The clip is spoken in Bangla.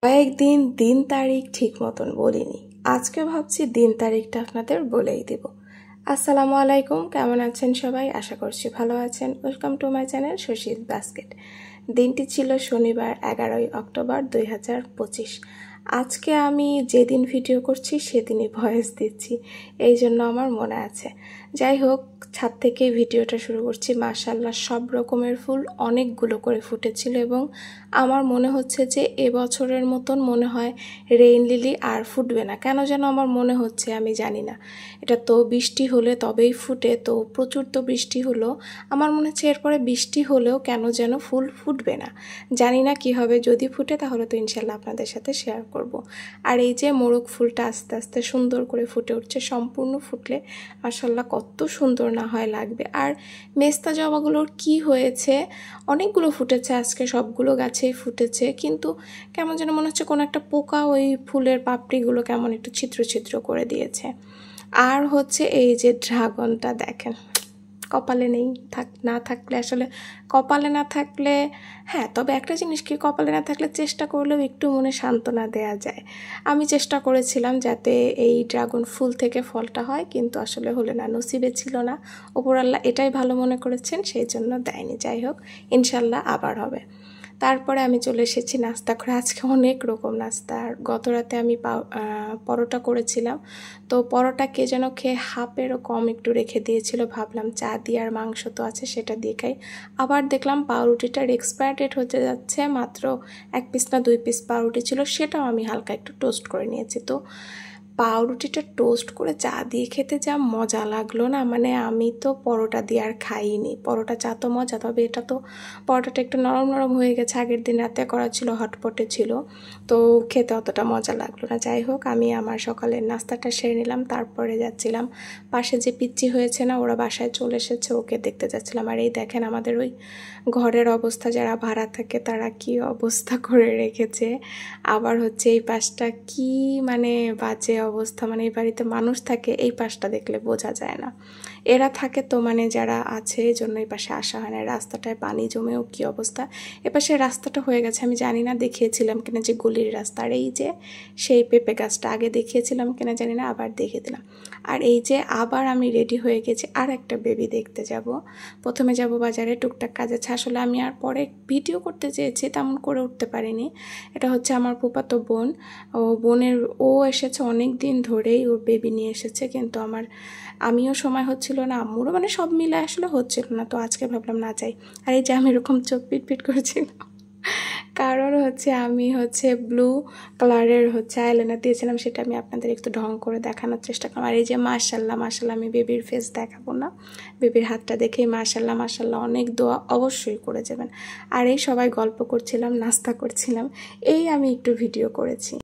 কয়েকদিন দিন তারিখ ঠিক মতন বলিনি, আজকে ভাবছি দিন তারিখটা আপনাদের বলেই দেব। আসসালামু আলাইকুম, কেমন আছেন সবাই? আশা করছি ভালো আছেন। Welcome to my channel Sushil basket. দিনটি ছিল শনিবার 11ই অক্টোবর 2025। আজকে আমি যেদিন ভিডিও করছি সেদিনই ভয়েস দিচ্ছি, এই জন্য আমার মনে আছে। যাই হোক, ছাদ থেকে ভিডিওটা শুরু করছি। মাশাআল্লাহ সব রকমের ফুল অনেকগুলো করে ফুটেছিল এবং আমার মনে হচ্ছে যে এবছরের মতন মনে হয় রেইন লিলি আর ফুটবে না। কেন যেন আমার মনে হচ্ছে, আমি জানি না। এটা তো বৃষ্টি হলে তবেই ফুটে, তো প্রচুর তো বৃষ্টি হলো। আমার মনে হচ্ছে এরপরে বৃষ্টি হলেও কেন যেন ফুল ফুটবে না। জানি না কি হবে, যদি ফুটে তাহলে তো ইনশাল্লাহ আপনাদের সাথে শেয়ার করব। আর এই যে মোরগ ফুলটা আস্তে আস্তে সুন্দর করে ফুটে উঠছে, সম্পূর্ণ ফুটলে মাশাআল্লাহ কত সুন্দর না হয় লাগবে। আর মেস্তা জবাগুলোর কি হয়েছে, অনেকগুলো ফুটেছে আজকে, সবগুলো গাছেই ফুটেছে, কিন্তু কেমন যেন মনে হচ্ছে কোনো একটা পোকা ওই ফুলের পাপড়িগুলো কেমন একটু ছিদ্র ছিদ্র করে দিয়েছে। আর হচ্ছে এই যে ড্রাগনটা দেখেন, কপালে নেই, না থাকলে আসলে কপালে না থাকলে, হ্যাঁ, তবে একটা জিনিস কি, কপালে না থাকলে চেষ্টা করলেও একটু মনে সান্ত্বনা দেয়া যায়। আমি চেষ্টা করেছিলাম যাতে এই ড্রাগন ফুল থেকে ফলটা হয়, কিন্তু আসলে হলো না, নসিবে ছিল না। ওপরআল্লাহ এটাই ভালো মনে করেছেন, সেই জন্য দেয়নি। যাই হোক, ইনশাল্লাহ আবার হবে। তারপরে আমি চলে এসেছি নাস্তা করে। আজকে অনেক রকম নাস্তা। আর গত রাতে আমি পরোটা করেছিলাম, তো পরোটা কে যেন খেয়ে হাফেরও কম একটু রেখে দিয়েছিল। ভাবলাম চা দিয়ে আর মাংস তো আছে সেটা দিয়ে খাই। আবার দেখলাম পাউরুটিটার এক্সপায়ার ডেট হতে যাচ্ছে, মাত্র 1 পিস না 2 পিস পাউরুটি ছিল, সেটাও আমি হালকা একটু টোস্ট করে নিয়েছি। তো পাউরুটিটা টোস্ট করে চা দিয়ে খেতে যা মজা লাগলো না, মানে আমি তো পরোটা দিয়ে আর খাইনি। পরোটা চা তো মজা, তবে এটা তো পরোটাটা একটু নরম নরম হয়ে গেছে, আগের দিন রাতে করা ছিল, হটপটে ছিল, তো খেতে অতটা মজা লাগলো না। যাই হোক, আমি আমার সকালের নাস্তাটা সেরে নিলাম, তারপরে যাচ্ছিলাম পাশে যে পিচ্চি হয়েছে না, ওরা বাসায় চলে এসেছে, ওকে দেখতে যাচ্ছিলাম। আর এই দেখেন আমাদের ওই ঘরের অবস্থা, যারা ভাড়া থাকে তারা কি অবস্থা করে রেখেছে। আবার হচ্ছে এই পাশটা কি মানে বাজে অবস্থা, মানে এই বাড়িতে মানুষ থাকে, এই পাশটা দেখলে বোঝা যায় না। এরা থাকে তো, মানে যারা আছে, এই জন্য এই পাশে আসা হয় না। রাস্তাটায় পানি জমেও কি অবস্থা। এপাশে রাস্তাটা হয়ে গেছে, আমি জানি না দেখিয়েছিলাম কিনা যে গলির রাস্তা। আর এই যে সেই পেঁপে গাছটা আগে দেখিয়েছিলাম কিনা জানি না, আবার দেখে দিলাম। আর এই যে আবার আমি রেডি হয়ে গেছি, আর একটা বেবি দেখতে যাব। প্রথমে যাব বাজারে, টুকটাক কাজ আছে। আসলে আমি আর পরে ভিডিও করতে চেয়েছি, তেমন করে উঠতে পারিনি। এটা হচ্ছে আমার ফুফাতো বোন, ও এসেছে অনেক দিন ধরেই, ওর বেবি নিয়ে এসেছে, কিন্তু আমিও সময় হচ্ছিল না, আম্মুরও, মানে সব মিলে আসলে হচ্ছিল না। তো আজকে ভাবলাম না যাই। আর এই যে আমি এরকম চোখ পিট করেছিলাম, কারণ হচ্ছে আমি ব্লু কালারের আইলাইনার দিয়েছিলাম, সেটা আমি আপনাদের একটু ঢং করে দেখানোর চেষ্টা করলাম। আর এই যে মাশাল্লাহ, আমি বেবির ফেস দেখাবো না, বেবির হাতটা দেখেই মাশাল্লাহ অনেক দোয়া অবশ্যই করে যাবেন। আর এই সবাই গল্প করছিলাম, নাস্তা করছিলাম, এই আমি একটু ভিডিও করেছি।